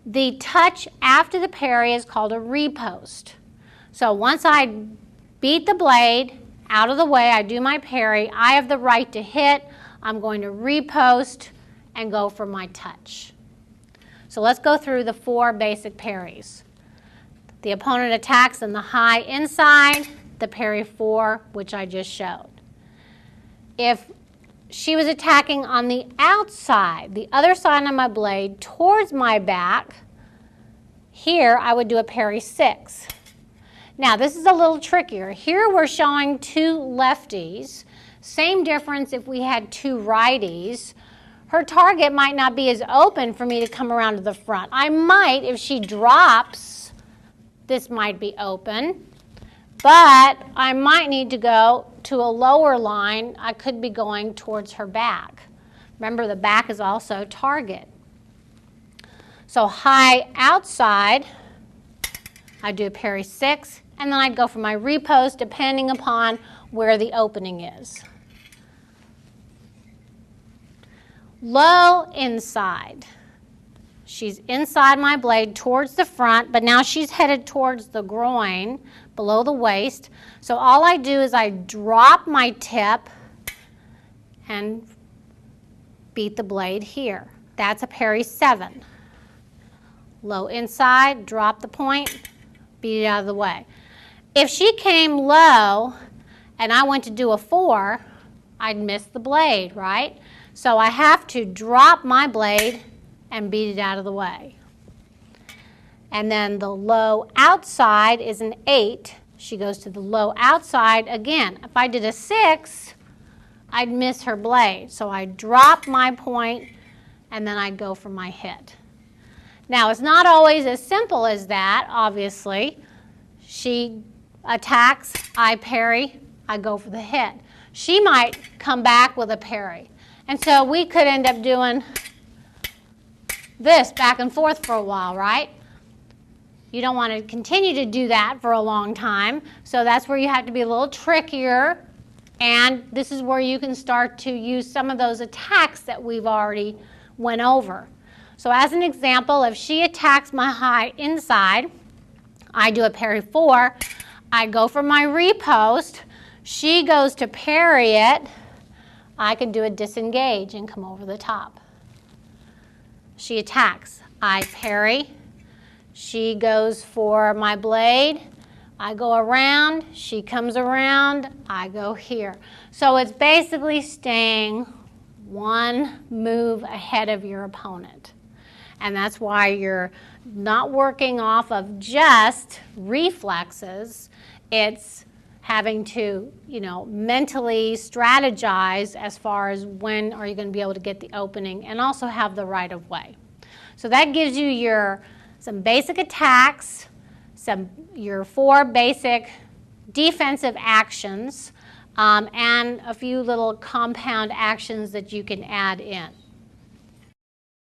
The touch after the parry is called a riposte. So once I beat the blade out of the way, I do my parry, I have the right to hit. I'm going to riposte and go for my touch. So let's go through the 4 basic parries. The opponent attacks in the high inside, the parry 4, which I just showed. If she was attacking on the outside, the other side of my blade towards my back, here I would do a parry 6. Now this is a little trickier. Here we're showing 2 lefties. Same difference if we had 2 righties. Her target might not be as open for me to come around to the front. I might, if she drops, this might be open, but I might need to go to a lower line. I could be going towards her back. Remember, the back is also target. So high outside, I do a parry 6, and then I'd go for my riposte depending upon where the opening is. Low inside. She's inside my blade towards the front, but now she's headed towards the groin, below the waist. So all I do is I drop my tip and beat the blade here. That's a parry 7. Low inside, drop the point, beat it out of the way. If she came low and I went to do a 4, I'd miss the blade, right? So I have to drop my blade and beat it out of the way. And then the low outside is an 8. She goes to the low outside again. If I did a 6, I'd miss her blade. So I drop my point and then I'd go for my hit. Now it's not always as simple as that, obviously. She attacks, I parry, I go for the hit. She might come back with a parry. And so we could end up doing this back and forth for a while, right? You don't want to continue to do that for a long time. So that's where you have to be a little trickier. And this is where you can start to use some of those attacks that we've already went over. So as an example, if she attacks my high inside, I do a parry 4. I go for my riposte. She goes to parry it. I can do a disengage and come over the top. She attacks. I parry. She goes for my blade. I go around. She comes around. I go here. So it's basically staying 1 move ahead of your opponent. And that's why you're not working off of just reflexes. It's having to, mentally strategize as far as when are you going to be able to get the opening and also have the right of way. So that gives you some basic attacks, your 4 basic defensive actions, and a few little compound actions that you can add in.